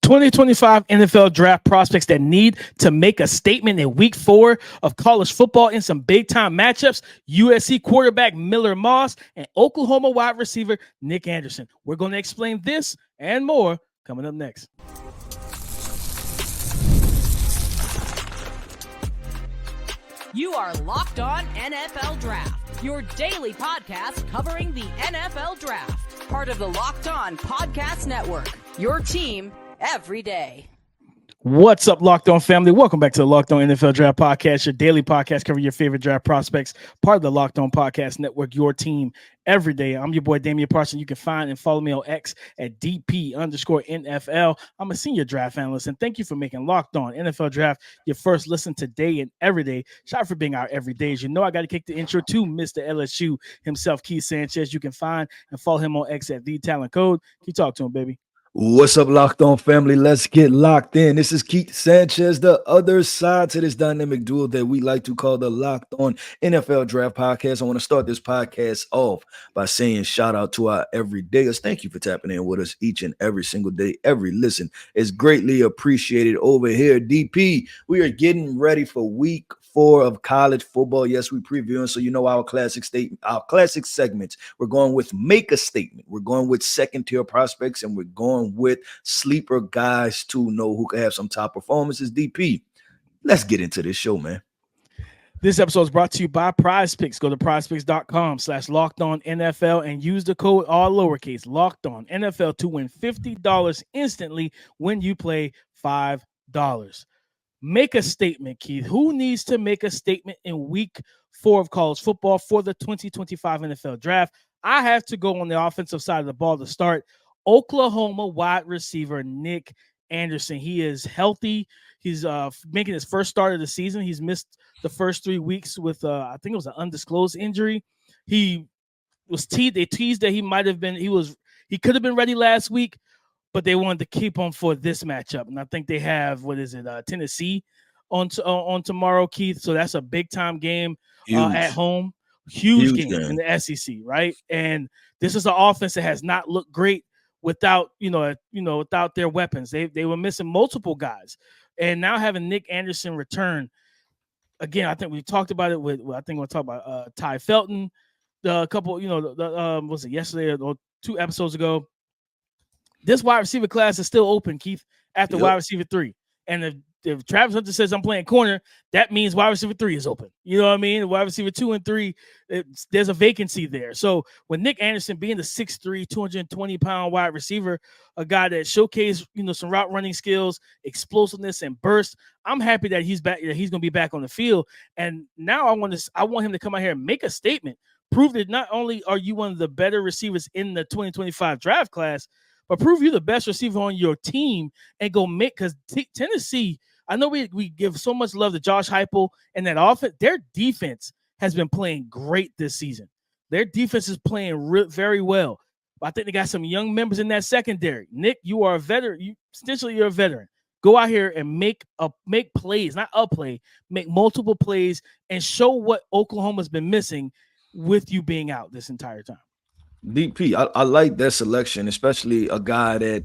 2025 NFL draft prospects that need to make a statement in week 4 of college football in some big-time matchups, USC quarterback Miller Moss and Oklahoma wide receiver Nic Anderson. We're going to explain this and more coming up next. You are Locked On NFL Draft, your daily podcast covering the NFL Draft. Part of the Locked On Podcast Network, your team every day. What's up, Locked On family? Welcome back to the Locked On NFL Draft Podcast, your daily podcast covering your favorite draft prospects, part of the Locked On Podcast Network, your team every day. I'm your boy, Damian Parson. You can find and follow me on X at DP_NFL. I'm a senior draft analyst, and thank you for making Locked On NFL Draft your first listen today and every day. Shout out for being our everyday. As you know, I got to kick the intro to Mr. LSU himself, Keith Sanchez. You can find and follow him on X at TheTalentCode. Can you talk to him, baby? What's up, Locked On family? Let's get locked in. This is Keith Sanchez, the other side to this dynamic duo that we like to call the Locked On NFL Draft Podcast. I want to start this podcast off by saying shout out to our everydayers. Thank you for tapping in with us each and every single day. Every listen is greatly appreciated over here. DP, we are getting ready for week 4 of college football. Yes, we previewing, so you know our classic segments. We're going with make a statement. We're going with second-tier prospects, and we're going with sleeper guys to know who can have some top performances. DP, let's get into this show, man. This episode is brought to you by Prize Picks. Go to prizepicks.com/LockedOnNFL and use the code all lowercase LockedOnNFL to win $50 instantly when you play $5. Make a statement, Keith. Who needs to make a statement in week 4 of college football for the 2025 NFL draft? I have to go on the offensive side of the ball to start. Oklahoma wide receiver Nic Anderson. He is healthy. He's making his first start of the season. He's missed the first 3 weeks with I think it was an undisclosed injury. He was teased. They teased that he might have been. He could have been ready last week, but they wanted to keep him for this matchup. And I think they have Tennessee on tomorrow, Keith. So that's a big time game at home. Huge game in the SEC, right? And this is an offense that has not looked great without without their weapons. They were missing multiple guys, and now having Nic Anderson return again. I think we talked about it with. I think we'll talk about Ty Felton. The couple, was it yesterday or 2 episodes ago? This wide receiver class is still open, Keith, after wide receiver 3. And if Travis Hunter says I'm playing corner, that means wide receiver 3 is open. You know what I mean? Wide receiver 2 and 3, there's a vacancy there. So with Nic Anderson being the 6'3", 220-pound wide receiver, a guy that showcased some route running skills, explosiveness, and burst, I'm happy that he's back. He's going to be back on the field. And now I want him to come out here and make a statement, prove that not only are you one of the better receivers in the 2025 draft class, but prove you're the best receiver on your team and go make, because Tennessee, I know we give so much love to Josh Heupel and that offense. Their defense has been playing great this season. Their defense is playing very well. I think they got some young members in that secondary. Nick, you are a veteran. You're a veteran. Go out here and make plays, not a play, make multiple plays and show what Oklahoma's been missing with you being out this entire time. DP, I like that selection, especially a guy that,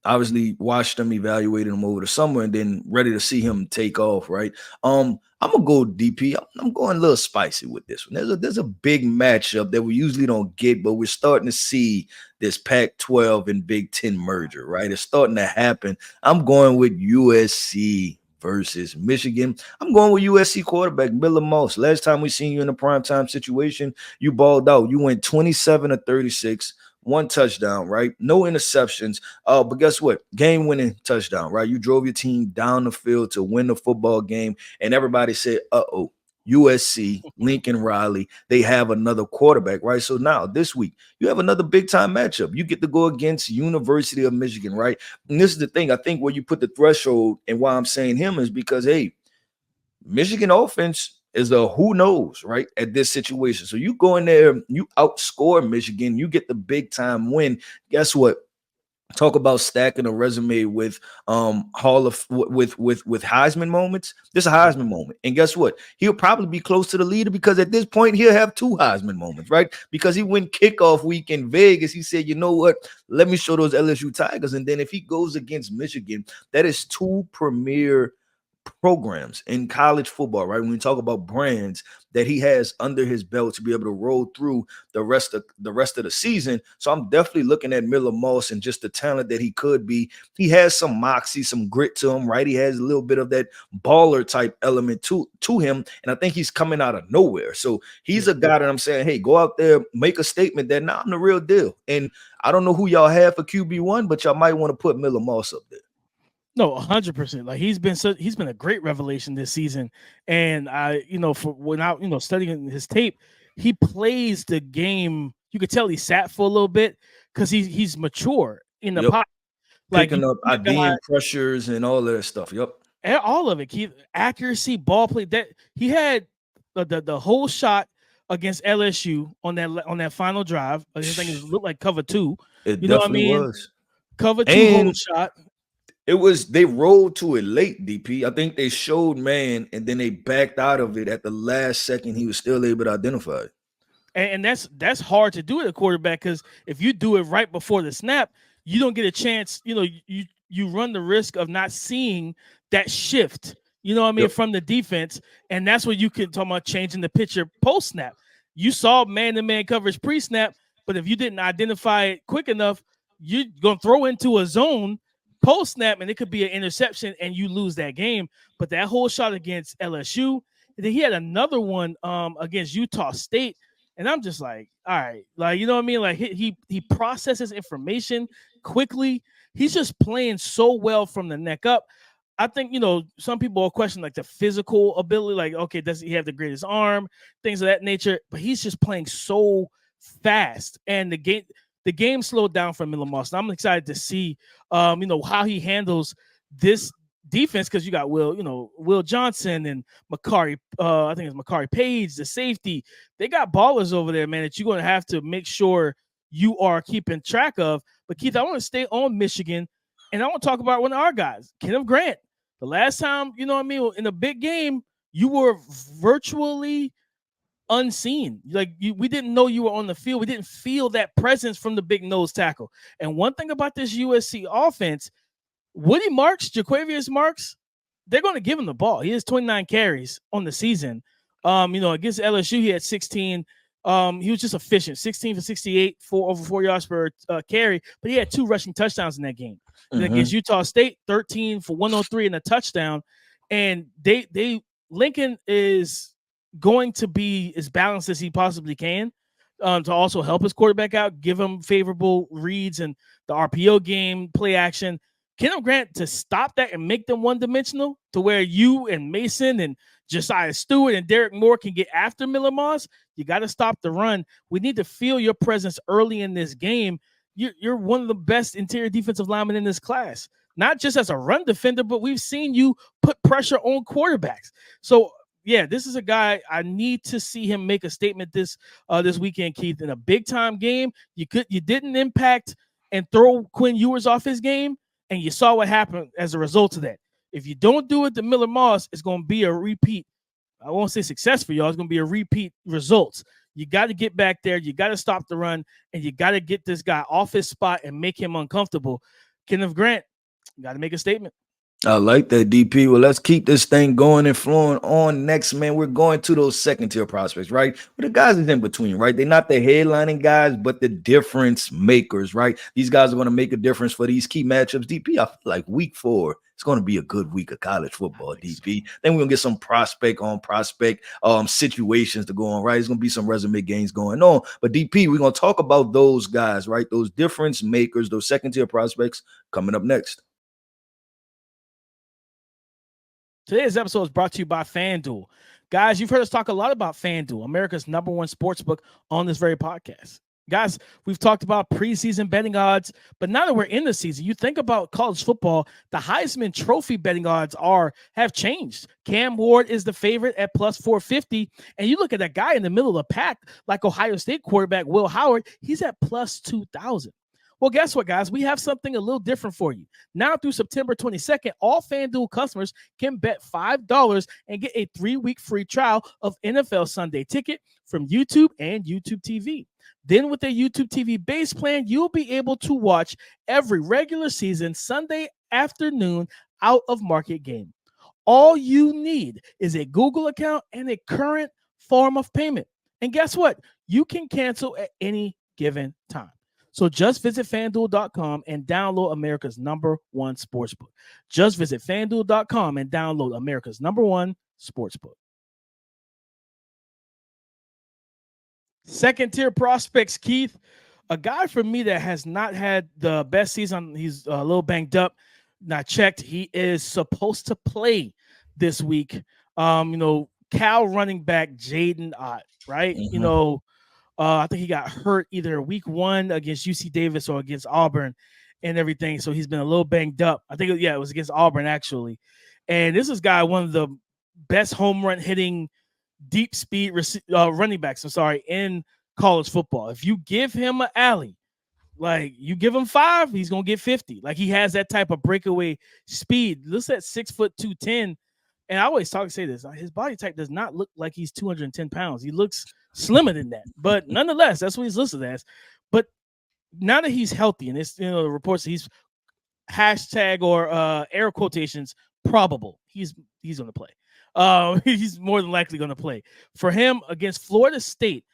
obviously watched him, evaluated him over the summer, and then ready to see him take off, right? I'm going to go DP. I'm going a little spicy with this one. There's a big matchup that we usually don't get, but we're starting to see this Pac-12 and Big Ten merger, right? It's starting to happen. I'm going with USC versus Michigan. I'm going with USC quarterback Miller Moss. Last time we seen you in a primetime situation, you balled out. You went 27-36, 1 touchdown, right? No interceptions. But guess what? Game-winning touchdown, right? You drove your team down the field to win the football game, and everybody said, uh-oh, USC, Lincoln Riley, they have another quarterback, right? So now this week, you have another big-time matchup. You get to go against University of Michigan, right? And this is the thing. I think where you put the threshold and why I'm saying him is because, hey, Michigan offense is a who knows, right, at this situation. So you go in there, you outscore Michigan, you get the big-time win. Guess what? talk about stacking a resume with Hall of with Heisman moments. This is a Heisman moment, and guess what? He'll probably be close to the leader because at this point he'll have 2 Heisman moments, right? Because he went kickoff week in Vegas. He said, "You know what? Let me show those LSU Tigers." And then if he goes against Michigan, that is 2 premier programs in college football, right? When we talk about brands that he has under his belt to be able to roll through the rest of the season. So I'm definitely looking at Miller Moss and just the talent that he could be. He has some moxie, some grit to him, right? He has a little bit of that baller type element to him, and I think he's coming out of nowhere. So he's a guy that I'm saying, hey, go out there, make a statement that now I'm the real deal. And I don't know who y'all have for QB1, but y'all might want to put Miller Moss up there. No, 100%. Like he's been a great revelation this season, and for when I studying his tape, he plays the game. You could tell he sat for a little bit because he's mature in the pocket, like picking up IDing pressures and all that stuff. Yep, all of it. Accuracy, ball play. That he had the whole shot against LSU on that final drive. I think it looked like cover 2. It definitely was cover 2 whole shot. They rolled to it late, DP. I think they showed man, and then they backed out of it at the last second. He was still able to identify it. And that's hard to do at a quarterback, because if you do it right before the snap, you don't get a chance. You run the risk of not seeing that shift, from the defense. And that's where you can talk about changing the picture post-snap. You saw man-to-man coverage pre-snap, but if you didn't identify it quick enough, you're going to throw into a zone post snap, and it could be an interception, and you lose that game. But that whole shot against LSU, and then he had another one against Utah State, and I'm just like, all right, like, you know what I mean? Like he processes information quickly. He's just playing so well from the neck up. I think, some people will question like the physical ability, like, okay, does he have the greatest arm, things of that nature? But he's just playing so fast, and the game slowed down for Miller Moss. And I'm excited to see, how he handles this defense, because you got Will Johnson and Makari. I think it's Makari Page, the safety. They got ballers over there, man, that you're going to have to make sure you are keeping track of. But Keith, I want to stay on Michigan, and I want to talk about one of our guys, Kenneth Grant. The last time, in a big game, you were virtually unseen. Like we didn't know you were on the field. We didn't feel that presence from the big nose tackle. And one thing about this USC offense, Woody Marks, Jaquavius Marks, they're going to give him the ball. He has 29 carries on the season. Against LSU, he had 16. He was just efficient, 16 for 68, over 4 yards per carry, but he had 2 rushing touchdowns in that game. And against Utah State, 13 for 103 and a touchdown. And Lincoln is going to be as balanced as he possibly can to also help his quarterback out, give him favorable reads and the RPO game, play action. Kenneth Grant to stop that and make them one-dimensional to where you and Mason and Josiah Stewart and Derek Moore can get after Miller Moss. You got to stop the run. We need to feel your presence early in this game. You're one of the best interior defensive linemen in this class, not just as a run defender, but we've seen you put pressure on quarterbacks. So, yeah, this is a guy I need to see him make a statement this weekend, Keith, in a big-time game. You didn't impact and throw Quinn Ewers off his game, and you saw what happened as a result of that. If you don't do it to Miller Moss, it's going to be a repeat. I won't say success for y'all. It's going to be a repeat results. You got to get back there. You got to stop the run, and you got to get this guy off his spot and make him uncomfortable. Kenneth Grant, you got to make a statement. I like that, DP. Well, let's keep this thing going and flowing on. Next, man, we're going to those second-tier prospects, right? But the guys is in between, right? They're not the headlining guys, but the difference makers, right? These guys are going to make a difference for these key matchups. DP, I feel like week 4, it's going to be a good week of college football, DP. Then we're going to get some prospect situations to go on, right? There's going to be some resume games going on. But, DP, we're going to talk about those guys, right? Those difference makers, those second-tier prospects coming up next. Today's episode is brought to you by FanDuel. Guys, you've heard us talk a lot about FanDuel, America's #1 sportsbook, on this very podcast. Guys, we've talked about preseason betting odds, but now that we're in the season, you think about college football, the Heisman Trophy betting odds have changed. Cam Ward is the favorite at plus 450, and you look at that guy in the middle of the pack, like Ohio State quarterback Will Howard, he's at plus 2,000. Well, guess what, guys? We have something a little different for you. Now through September 22nd, all FanDuel customers can bet $5 and get a 3-week free trial of NFL Sunday Ticket from YouTube and YouTube TV. Then with a YouTube TV base plan, you'll be able to watch every regular season Sunday afternoon out of market game. All you need is a Google account and a current form of payment. And guess what? You can cancel at any given time. So just visit FanDuel.com and download America's #1 sportsbook. Just visit FanDuel.com and download America's #1 sportsbook. Second tier prospects, Keith. A guy for me that has not had the best season. He's a little banged up. Not checked. He is supposed to play this week. Cal running back Jaydn, right? Mhm. I think he got hurt either week 1 against UC Davis or against Auburn and everything. So he's been a little banged up. I think, it was against Auburn, actually. And this is one of the best home run hitting deep speed running backs, in college football. If you give him an alley, like you give him 5, he's going to get 50. Like he has that type of breakaway speed. Looks at 6'2", 210. And I always say this, his body type does not look like he's 210 pounds. He looks slimmer than that, but nonetheless, that's what he's listed as. But now that he's healthy, and it's, the reports that he's hashtag or air quotations probable, he's going to play. He's more than likely going to play for him against Florida State.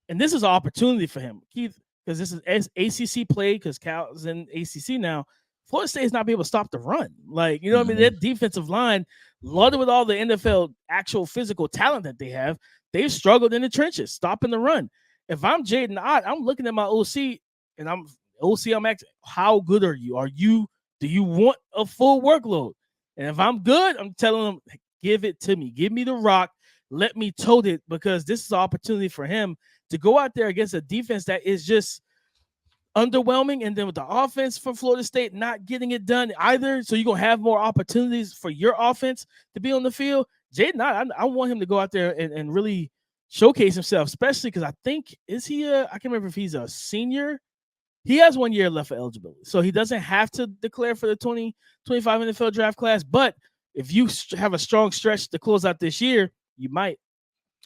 And this is an opportunity for him, Keith, because this is ACC play, because Cal's in ACC now. Florida State is not be able to stop the run. Like, what I mean? That defensive line, loaded with all the NFL actual physical talent that they have, they've struggled in the trenches, stopping the run. If I'm Jaydn, I'm looking at my OC, and I'm asking, how good are you? Do you want a full workload? And if I'm good, I'm telling them, give it to me. Give me the rock. Let me tote it, because this is an opportunity for him to go out there against a defense that is just underwhelming, and then with the offense from Florida State not getting it done either. So you're going to have more opportunities for your offense to be on the field. Jaydn, I want him to go out there and really showcase himself, especially because I think, I can't remember if he's a senior. He has 1 year left for eligibility, so he doesn't have to declare for the 2025 NFL draft class. But if you have a strong stretch to close out this year, you might.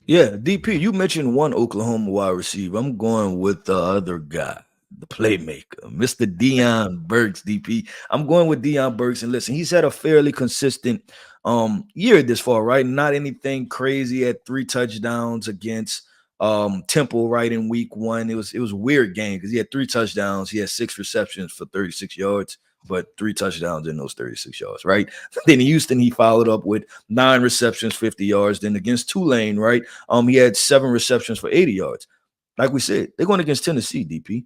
Yeah, DP, you mentioned one Oklahoma wide receiver. I'm going with the other guy, the playmaker, Mr. Deion Burks, DP. I'm going with Deion Burks. And listen, he's had a fairly consistent year this far, right? Not anything crazy. At 3 touchdowns against Temple right in week 1. It was a weird game because he had 3 touchdowns. He had 6 receptions for 36 yards, but 3 touchdowns in those 36 yards, right? Then in Houston, he followed up with 9 receptions, 50 yards. Then against Tulane, right? He had 7 receptions for 80 yards. Like we said, they're going against Tennessee, DP.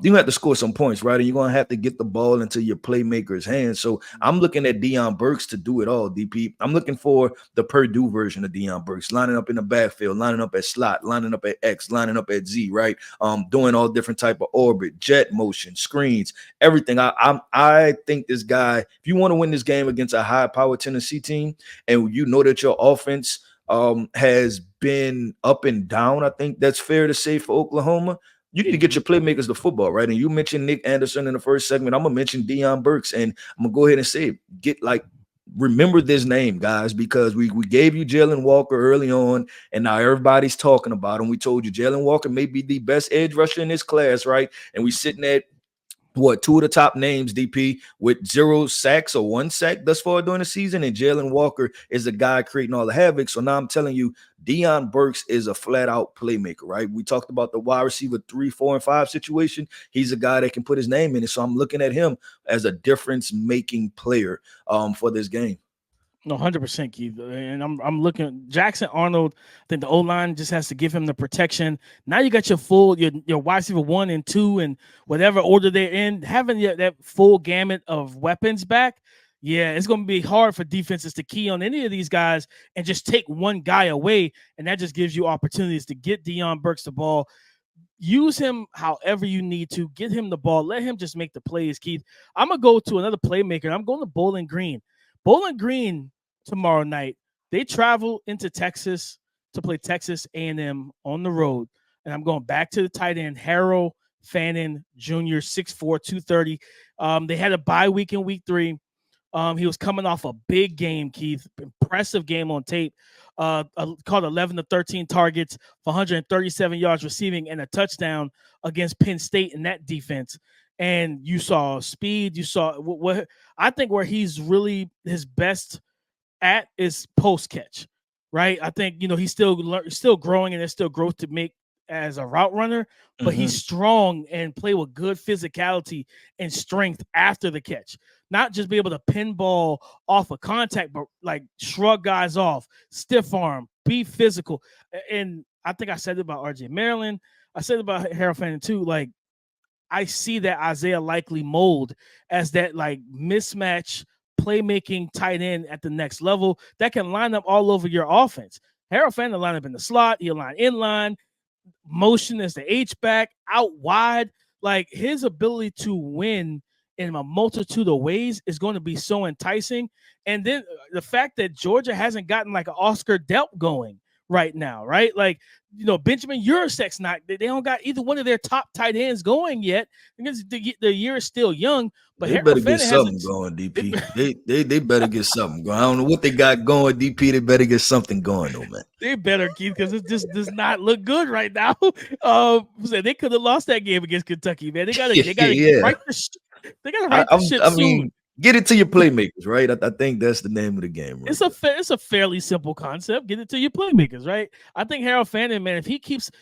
You have to score some points, right? And you're going to have to get the ball into your playmakers' hands. So I'm looking at Deion Burks to do it all, DP. I'm looking for the Purdue version of Deion Burks, lining up in the backfield, lining up at slot, lining up at X, lining up at Z, right? Doing all different type of orbit, jet motion, screens, everything. I think this guy, if you want to win this game against a high-powered Tennessee team, and you know that your offense has been up and down, I think that's fair to say for Oklahoma, you need to get your playmakers the football, right? And you mentioned Nic Anderson in the first segment. I'm going to mention Deion Burks, and I'm going to go ahead and say, remember this name, guys, because we gave you Jalen Walker early on, and now everybody's talking about him. We told you Jalen Walker may be the best edge rusher in this class, right? And we sitting at 2 of the top names, DP, with 0 sacks or 1 sack thus far during the season, and Jalen Walker is the guy creating all the havoc. So now I'm telling you, Deion Burks is a flat-out playmaker, right? We talked about the wide receiver 3, 4, and 5 situation. He's a guy that can put his name in it, so I'm looking at him as a difference-making player for this game. No, 100%, Keith. And I'm looking Jackson Arnold. I think the O-line just has to give him the protection. Now you got your wide receiver 1 and 2 and whatever order they're in, having that full gamut of weapons back. Yeah, it's going to be hard for defenses to key on any of these guys and just take one guy away, and that just gives you opportunities to get Deion Burks the ball. Use him however you need to. Get him the ball. Let him just make the plays, Keith. I'm going to go to another playmaker. I'm going to Bowling Green. Bowling Green tomorrow night, they travel into Texas to play Texas A&M on the road. And I'm going back to the tight end, Harold Fannin Jr., 6'4", 230. They had a bye week in week 3. He was coming off a big game, Keith. Impressive game on tape. Caught 11 to 13 targets for 137 yards receiving and a touchdown against Penn State in that defense. And you saw speed. You saw what I think where he's really his best at is post catch, right? I think he's still growing, and there's still growth to make as a route runner, but he's strong and play with good physicality and strength after the catch. Not just be able to pinball off of contact, but like shrug guys off, stiff arm, be physical. And I think I said it about RJ Maryland. I said it about Harold Fannin too. Like, I see that Isaiah Likely mold as that like mismatch playmaking tight end at the next level that can line up all over your offense. Harold Fannin line up in the slot, he'll line in line, motion as the H-back, out wide. Like, his ability to win in a multitude of ways is going to be so enticing. And then the fact that Georgia hasn't gotten like an Oscar Delp going right now, right? Like, Benjamin Urisek's not, they don't got either one of their top tight ends going yet because the year is still young. But they better get something going, DP. They better get something going. I don't know what they got going, DP. They better get something going, though, man. They better, Keith, because it just does not look good right now. They could have lost that game against Kentucky, man. They gotta right they gotta write the ship soon. Mean, get it to your playmakers, right? I think that's the name of the game. Right? It's a fairly simple concept. Get it to your playmakers, right? I think Harold Fannin, man, if he keeps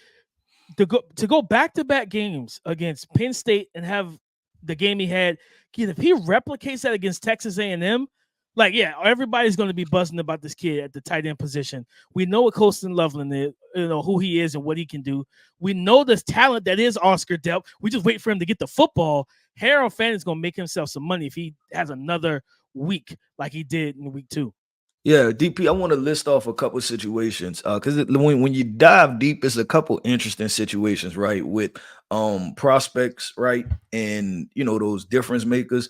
to go back-to-back games against Penn State and have the game he had, Keith, if he replicates that against Texas A&M, like, yeah, everybody's going to be buzzing about this kid at the tight end position. We know what Colston Loveland is, who he is and what he can do. We know this talent that is Oscar Delp. We just wait for him to get the football. Harold Fannin's going to make himself some money if he has another week like he did in week 2. Yeah, DP, I want to list off a couple situations because when you dive deep, it's a couple interesting situations, right, with prospects, right, and those difference makers.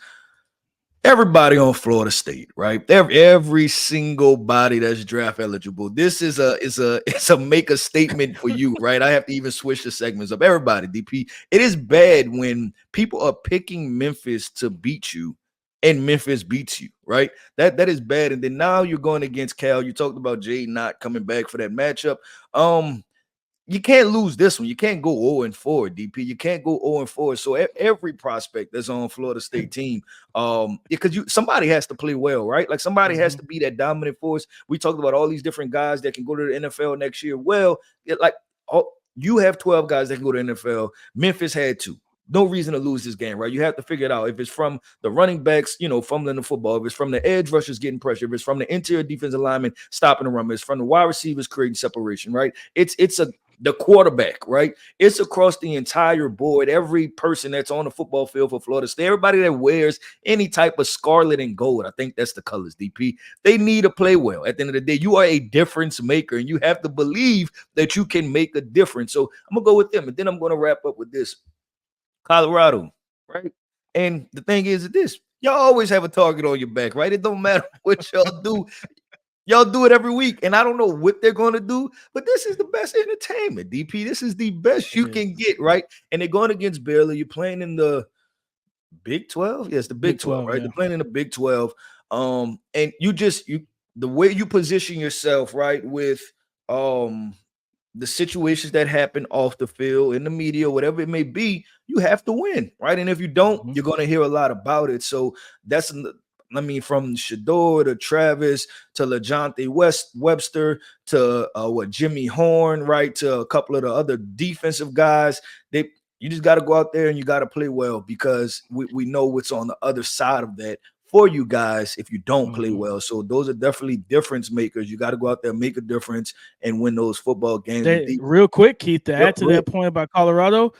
Everybody on Florida State, right? Every single body that's draft eligible. This is a make a statement for you, right? I have to even switch the segments up. Everybody, DP. It is bad when people are picking Memphis to beat you and Memphis beats you, right? That is bad. And then now you're going against Cal. You talked about Jaydn not coming back for that matchup. You can't lose this one. You can't go 0-4, DP. You can't go 0-4. So every prospect that's on Florida State team, because somebody has to play well, right? Like, somebody has to be that dominant force. We talked about all these different guys that can go to the NFL next year. Well, you have 12 guys that can go to the NFL. Memphis had 2. No reason to lose this game, right? You have to figure it out. If it's from the running backs, fumbling the football, if it's from the edge rushers getting pressure, if it's from the interior defensive lineman stopping the run, it's from the wide receivers creating separation, right? It's the quarterback, right? It's across the entire board. Every person that's on the football field for Florida State, everybody that wears any type of scarlet and gold, I think that's the colors, DP. They need to play well. At the end of the day, you are a difference maker, and you have to believe that you can make a difference. So I'm going to go with them, and then I'm going to wrap up with this. Colorado, right? And the thing is this, y'all always have a target on your back, right? It don't matter what y'all do. Y'all do it every week, and I don't know what they're going to do, but this is the best entertainment, DP. This is the best you can get, right? And they're going against Baylor. You're playing in the Big 12? Yes, the Big 12, right? Yeah. They're playing in the Big 12. And the way you position yourself, right, with the situations that happen off the field, in the media, whatever it may be, you have to win, right? And if you don't, you're going to hear a lot about it. So that's, from Shador to Travis to LeJohntay Webster to Jimmy Horn, right, to a couple of the other defensive guys. You just got to go out there and you got to play well, because we know what's on the other side of that for you guys if you don't play well. So those are definitely difference makers. You got to go out there, make a difference, and win those football games. Real quick, Keith, to add to that point about Colorado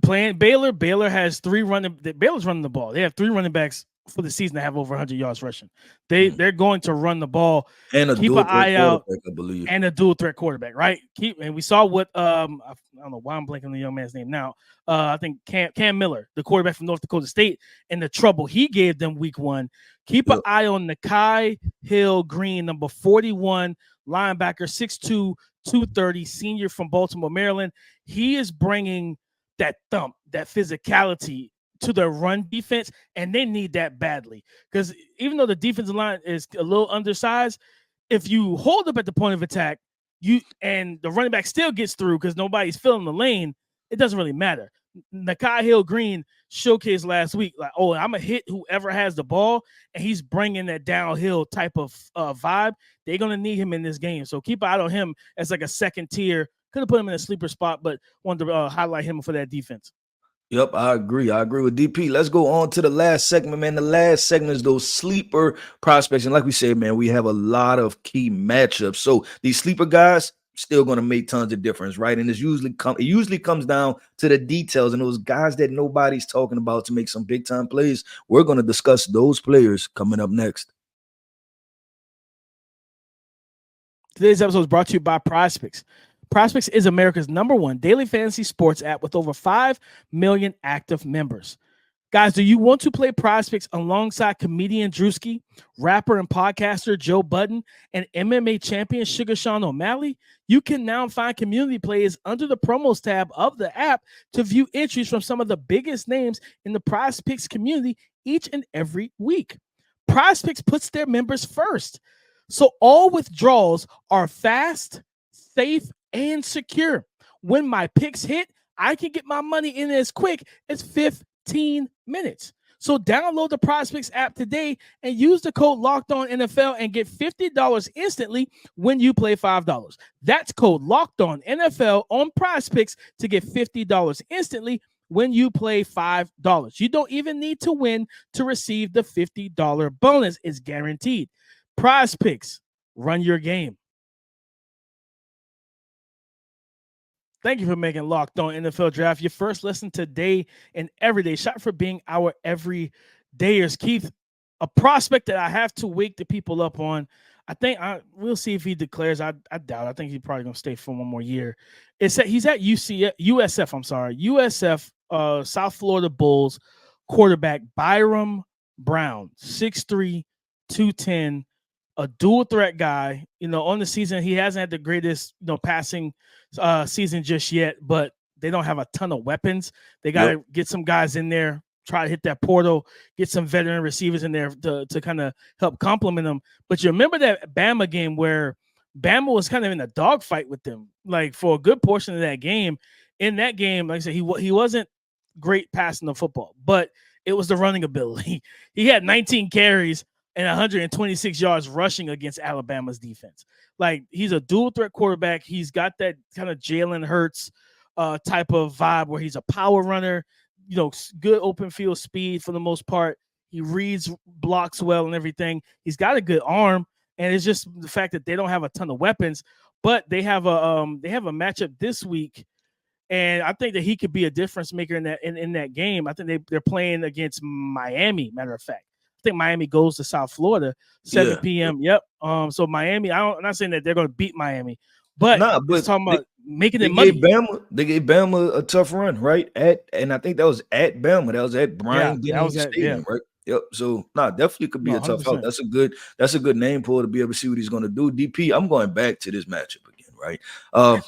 playing Baylor. Baylor's running the ball. They have 3 running backs for the season to have over 100 yards rushing. They're going to run the ball and keep an eye out, I believe, and a dual threat quarterback, right? And we saw what I don't know why I'm blanking on the young man's name now. I think Cam Miller, the quarterback from North Dakota State, and the trouble he gave them week 1. Keep an eye on Nakai Hill-Green, number 41, linebacker, 6'2", 230, senior from Baltimore, Maryland. He is bringing that thump, that physicality to their run defense, and they need that badly. Because even though the defensive line is a little undersized, if you hold up at the point of attack, and the running back still gets through because nobody's filling the lane, it doesn't really matter. Nakai Hill-Green showcased last week, like, oh, I'm going to hit whoever has the ball, and he's bringing that downhill type of vibe. They're going to need him in this game. So keep an eye on him as like a second tier. Could have put him in a sleeper spot, but wanted to highlight him for that defense. Yep, I agree. I agree with DP. Let's go on to the last segment, man. The last segment is those sleeper prospects. And like we said, man, we have a lot of key matchups. So these sleeper guys still going to make tons of difference, right? And it usually comes down to the details and those guys that nobody's talking about to make some big time plays. We're going to discuss those players coming up next. Today's episode is brought to you by PrizePicks. PrizePicks is America's #1 daily fantasy sports app with over 5 million active members. Guys, do you want to play PrizePicks alongside comedian Drewski, rapper and podcaster Joe Budden, and MMA champion Sugar Sean O'Malley? You can now find community plays under the promos tab of the app to view entries from some of the biggest names in the PrizePicks community each and every week. PrizePicks puts their members first, so all withdrawals are fast, safe, and secure. When my picks hit, I can get my money in as quick as 15 minutes. So download the PrizePicks app today and use the code LOCKEDONNFL and get $50 instantly when you play $5. That's code LOCKEDONNFL on PrizePicks to get $50 instantly when you play $5. You don't even need to win to receive the $50 bonus. It's guaranteed. PrizePicks, run your game. Thank you for making Locked On NFL Draft your first listen today and every day. Shout for being our everydayers. Keith, a prospect that I have to wake the people up on. I think we'll see if he declares. I doubt. I think he's probably going to stay for one more year. He's at USF, South Florida Bulls quarterback Byrum Brown, 6'3", 210, a dual threat guy. On the season, he hasn't had the greatest, passing season just yet, but they don't have a ton of weapons. They got to get some guys in there, try to hit that portal, get some veteran receivers in there to kind of help complement them. But you remember that Bama game where Bama was kind of in a dogfight with them, like for a good portion of that game. In that game, like I said, he wasn't great passing the football, but it was the running ability. He had 19 carries and 126 yards rushing against Alabama's defense. Like, he's a dual threat quarterback. He's got that kind of Jalen Hurts type of vibe where he's a power runner, good open field speed for the most part. He reads blocks well and everything. He's got a good arm, and it's just the fact that they don't have a ton of weapons, but they have a matchup this week, and I think that he could be a difference maker in that game. I think they're playing against Miami, matter of fact. I think Miami goes to South Florida, 7 p.m. Yep. So Miami, I'm not saying that they're going to beat Miami, but it's talking about making it money. They gave Bama a tough run, right? And I think that was at Bama. That was at Brian Denny's Stadium, right? Yep. So definitely could be a tough out. That's a good name pull to be able to see what he's going to do. DP, I'm going back to this matchup again, right?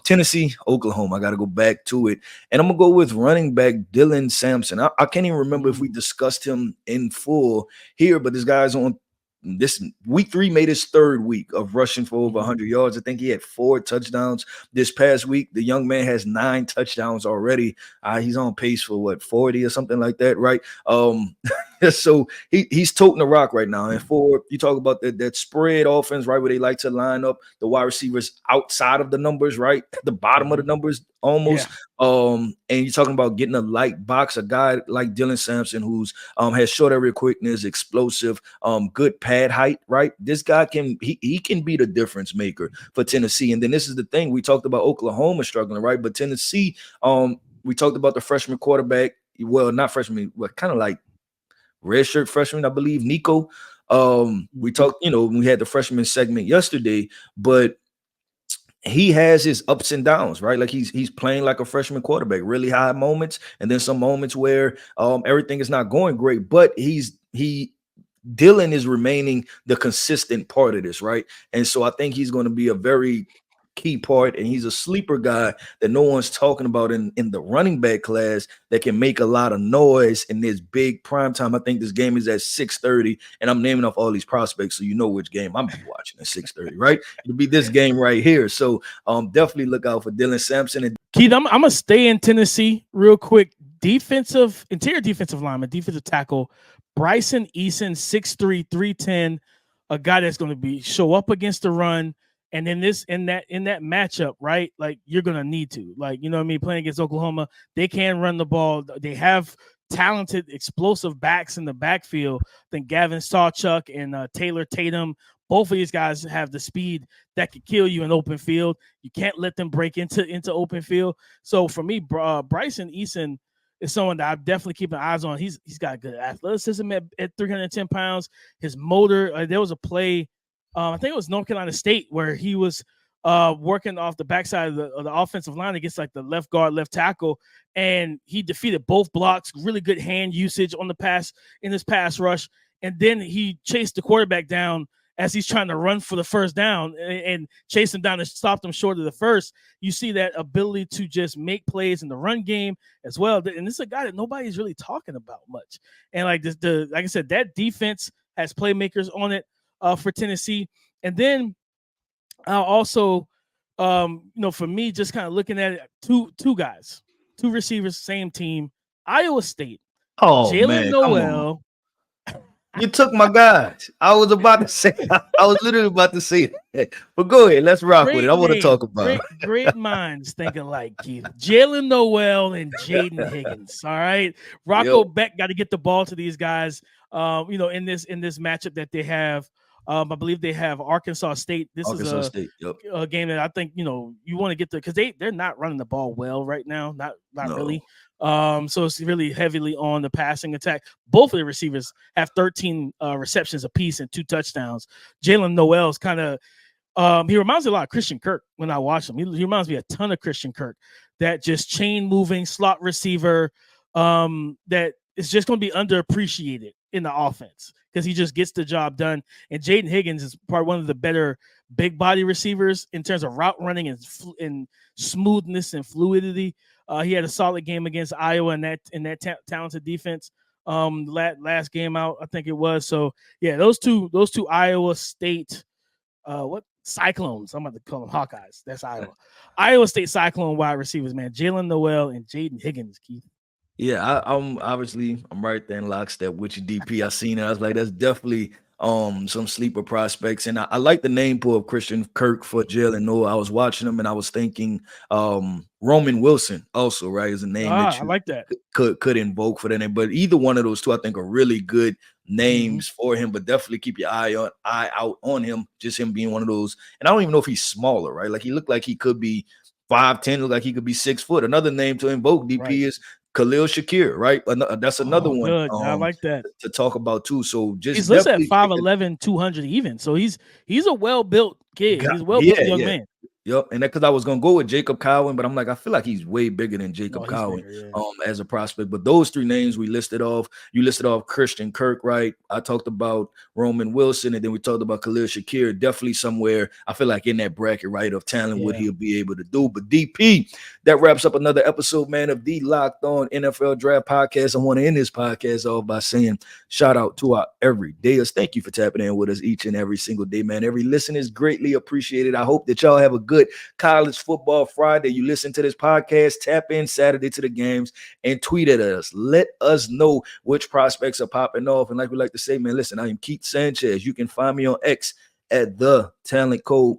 Tennessee, Oklahoma. I got to go back to it, and I'm gonna go with running back Dylan Sampson. I can't even remember if we discussed him in full here, but this guy's on. This week 3 made his 3rd week of rushing for over 100 yards. I think he had 4 touchdowns this past week. The young man has 9 touchdowns already. He's on pace for 40 or something like that, right? So he's toting the rock right now. And you talk about that spread offense, right, where they like to line up the wide receivers outside of the numbers, right, at the bottom of the numbers almost. And you're talking about getting a light box, a guy like Dylan Sampson who's has short area quickness, explosive, good pad height, right? This guy can be the difference maker for Tennessee. And then this is the thing, we talked about Oklahoma struggling, right? But Tennessee, we talked about the freshman quarterback, not freshman, kind of like redshirt freshman, I believe, Nico. We talked, we had the freshman segment yesterday, but he has his ups and downs, right? Like he's playing like a freshman quarterback, really high moments, and then some moments where everything is not going great. But Dylan is remaining the consistent part of this, right? And so I think he's going to be a very key part, and he's a sleeper guy that no one's talking about in the running back class that can make a lot of noise in this big prime time. I think this game is at 6:30, and I'm naming off all these prospects, so you know which game I'm be watching at 6:30, right? It'll be this game right here. So definitely look out for Dylan Sampson. And Keith, I'm gonna stay in Tennessee real quick. Interior defensive lineman, defensive tackle, Bryson Eason, 6'3", 310, a guy that's going to show up against the run. And in that matchup, right? Like, you're going to need to, like, you know what I mean? Playing against Oklahoma, they can run the ball. They have talented, explosive backs in the backfield. I think Gavin Sawchuk and Taylor Tatum, both of these guys have the speed that could kill you in open field. You can't let them break into open field. So for me, Bryson Eason is someone that I'm definitely keeping eyes on. He's got good athleticism at 310 pounds. His motor, there was a play, I think it was North Carolina State, where he was working off the backside of the offensive line against like the left guard, left tackle, and he defeated both blocks. Really good hand usage on the pass in his pass rush, and then he chased the quarterback down as he's trying to run for the first down and chase him down and stopped him short of the first. You see that ability to just make plays in the run game as well. And this is a guy that nobody's really talking about much. And like like I said, that defense has playmakers on it for Tennessee. And then I'll also, for me, just kind of looking at it, two guys, two receivers, same team, Iowa State. Oh, Jaydn Noel. You took my guys. I was literally about to say that. But go ahead. Let's rock with it. I want to talk about it. Great minds think alike, Keith. Jaydn Noel and Jaydn Higgins. All right. Rocco Beck got to get the ball to these guys. In this matchup that they have. I believe they have Arkansas State. This is a game that I think, you want to get to, because they're not running the ball well right now. Not really. So it's really heavily on the passing attack. Both of the receivers have 13 receptions apiece and 2 touchdowns. Jaydn Noel is kind of he reminds me a lot of Christian Kirk when I watch him. He reminds me a ton of Christian Kirk, that just chain moving slot receiver that is just going to be underappreciated in the offense because he just gets the job done. And Jaydn Higgins is probably one of the better big body receivers in terms of route running and smoothness and fluidity. He had a solid game against Iowa in that talented defense. Last game out, I think it was. So yeah, those two Iowa State Cyclones. I'm about to call them Hawkeyes. That's Iowa. Iowa State Cyclone wide receivers, man. Jaydn Noel and Jaydn Higgins, Keith. Yeah, I'm right there in lockstep with you, DP. I seen it. I was like, that's definitely some sleeper prospects. And I like the name pull of Christian Kirk for Jaydn Noel. I was watching him and I was thinking Roman Wilson also, right, is a name that you I like that. could invoke for that name. But either one of those two, I think, are really good names for him. But definitely keep your eye out on him. Just him being one of those. And I don't even know if he's smaller, right? Like, he looked like he could be 5'10", look like he could be 6 foot. Another name to invoke, DP, is Khalil Shakir, right? That's another one. I like that to talk about too. So he's listed at 5'11", 200 even. So he's a well-built kid. He's a well-built young man. Yep, and that because I was gonna go with Jacob Cowan, but I'm like, I feel like he's way bigger than Jacob Cowan as a prospect. But those 3 names we listed off, you listed off Christian Kirk, right? I talked about Roman Wilson, and then we talked about Khalil Shakir. Definitely somewhere I feel like in that bracket, right, of talent, what he'll be able to do. But DP, that wraps up another episode, man, of the Locked On NFL Draft Podcast. I want to end this podcast off by saying shout out to our everydayers. Thank you for tapping in with us each and every single day, man. Every listen is greatly appreciated. I hope that y'all have a good college football Friday. You listen to this podcast, tap in Saturday to the games, and tweet at us. Let us know which prospects are popping off. And like we like to say, man, listen, I am Keith Sanchez. You can find me on X at The Talent Code.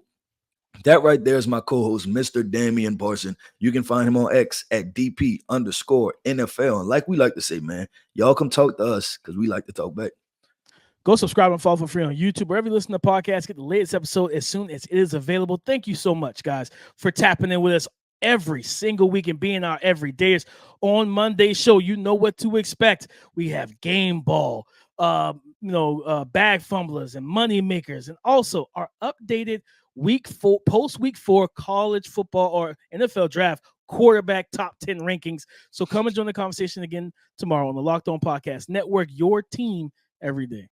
That right there is my co-host, Mr. Damian Bryson. You can find him on X at DP_NFL. And like we like to say, man, y'all come talk to us because we like to talk back. Go subscribe and follow for free on YouTube. Wherever you listen to podcasts, get the latest episode as soon as it is available. Thank you so much, guys, for tapping in with us every single week and being our everydayers. On Monday's show, you know what to expect. We have Game Ball, bag fumblers and money makers, and also our updated post-week 4 college football or NFL draft quarterback top 10 rankings. So come and join the conversation again tomorrow on the Locked On Podcast Network, your team every day.